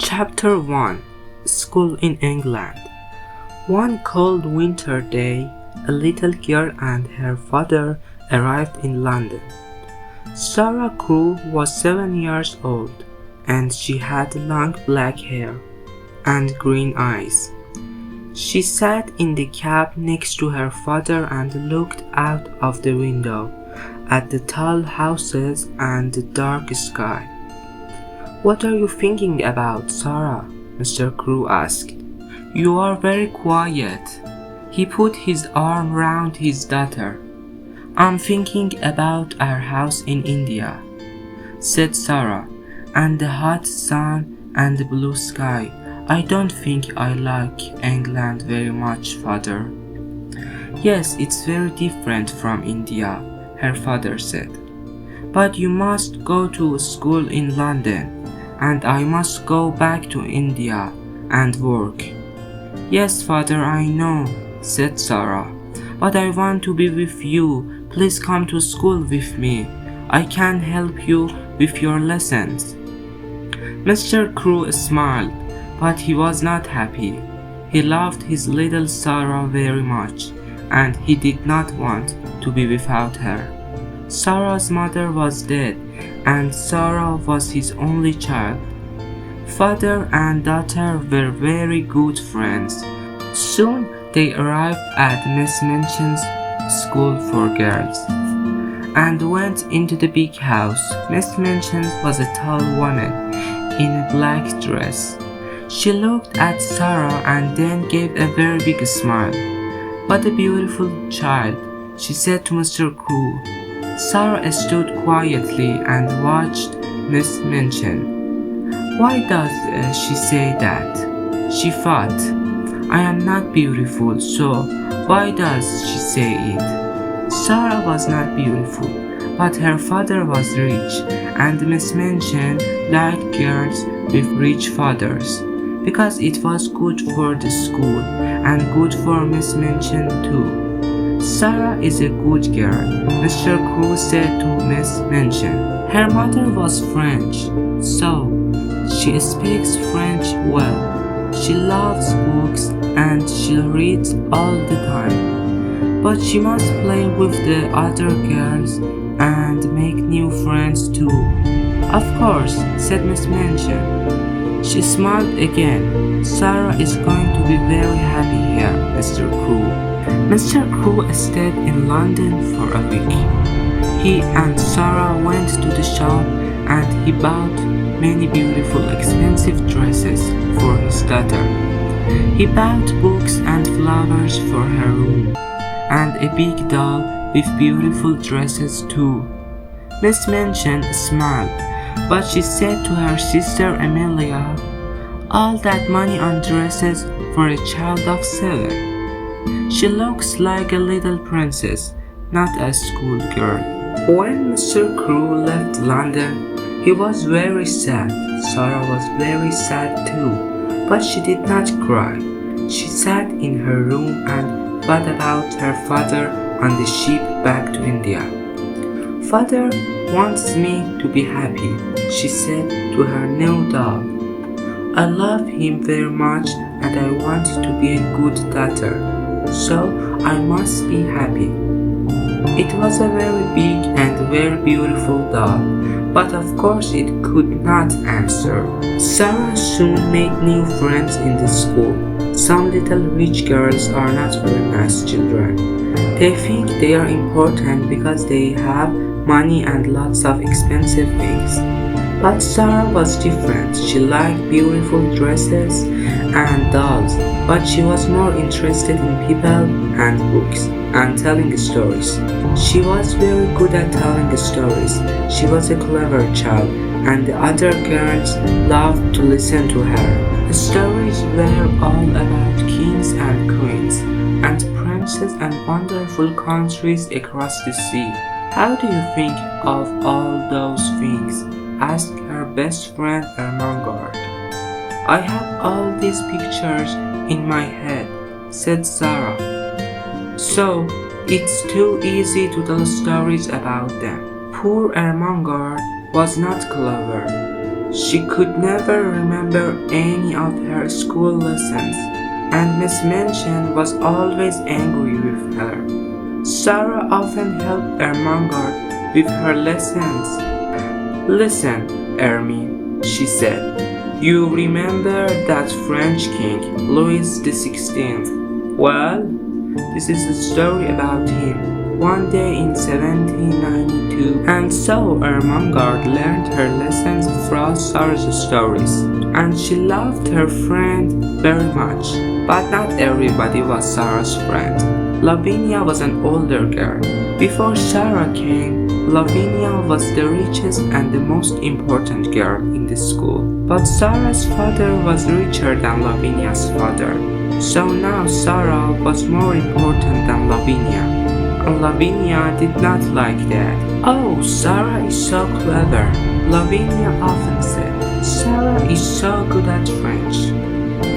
Chapter 1 School in England. One cold winter day, a little girl and her father arrived in London. Sarah Crewe was 7 years old, and she had long black hair and green eyes. She sat in the cab next to her father and looked out of the window at the tall houses and the dark sky. "What are you thinking about, Sarah?" Mr. Crewe asked. "You are very quiet." He put his arm round his daughter. "I'm thinking about our house in India," said Sarah, "and the hot sun and the blue sky. I don't think I like England very much, father." "Yes, it's very different from India," her father said. "But you must go to school in London, and I must go back to India and work." "Yes, father, I know," said Sarah. "But I want to be with you. Please come to school with me. I can help you with your lessons." Mr. Crewe smiled, but he was not happy. He loved his little Sarah very much, and he did not want to be without her. Sarah's mother was dead, and Sarah was his only child. Father and daughter were very good friends. Soon they arrived at Miss Minchin's school for girls and went into the big house. Miss Minchin was a tall woman in a black dress. She looked at Sarah and then gave a very big smile. "What a beautiful child," she said to Mr. Crewe. Sarah stood quietly and watched Miss Minchin. "Why does she say that?" she thought. "I am not beautiful, so why does she say it?" Sarah was not beautiful, but her father was rich, and Miss Minchin liked girls with rich fathers, because it was good for the school and good for Miss Minchin too. "Sarah is a good girl," Mr. Crewe said to Miss Minchin. Her mother was French, so she speaks French well. She loves books and she reads all the time. But she must play with the other girls and make new friends too. "Of course," said Miss Minchin. She smiled again. "Sarah is going to be very happy here, Mr. Crewe." Mr. Crewe stayed in London for a week. He and Sarah went to the shop and he bought many beautiful expensive dresses for his daughter. He bought books and flowers for her room and a big doll with beautiful dresses too. Miss Minchin smiled, but she said to her sister Amelia, "All that money on dresses for a child of 7. She looks like a little princess, not a schoolgirl." When Mr. Crewe left London, he was very sad. Sarah was very sad too, but she did not cry. She sat in her room and thought about her father on the ship back to India. "Father wants me to be happy," she said to her new doll. "I love him very much and I want to be a good daughter, so I must be happy." It was a very big and very beautiful doll, but of course it could not answer. Sarah soon made new friends in the school. Some little rich girls are not very nice children. They think they are important because they have money and lots of expensive things. But Sarah was different. She liked beautiful dresses and dolls, but she was more interested in people and books and telling stories. She was very good at telling stories. She was a clever child, and the other girls loved to listen to her. The stories were all about kings and queens, and princes and wonderful countries across the sea. "How do you think of all those things?" asked her best friend Ermengarde. "I have all these pictures in my head," said Sarah. "So it's too easy to tell stories about them." Poor Ermengarde was not clever. She could never remember any of her school lessons, and Miss Minchin was always angry with her. Sarah often helped Ermengarde with her lessons. "Listen, Ermi," she said. "You remember that French king, Louis XVI? Well, this is a story about him. One day in 1792, and so Ermengarde learned her lessons from Sarah's stories, and she loved her friend very much. But not everybody was Sarah's friend. Lavinia was an older girl. Before Sarah came, Lavinia was the richest and the most important girl in the school. But Sarah's father was richer than Lavinia's father. So now Sarah was more important than Lavinia. And Lavinia did not like that. Oh, Sarah is so clever, Lavinia often said. Sarah is so good at French.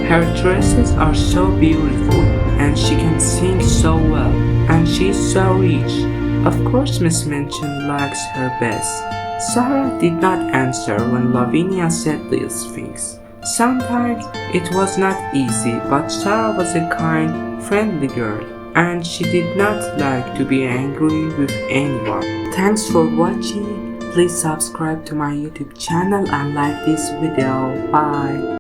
Her dresses are so beautiful, and she can sing so well, and she is so rich. Of course Miss Minchin likes her best. Sarah did not answer when Lavinia said these things. Sometimes it was not easy, but Sarah was a kind, friendly girl, and she did not like to be angry with anyone. Thanks for watching. Please subscribe to my YouTube channel and like this video. Bye.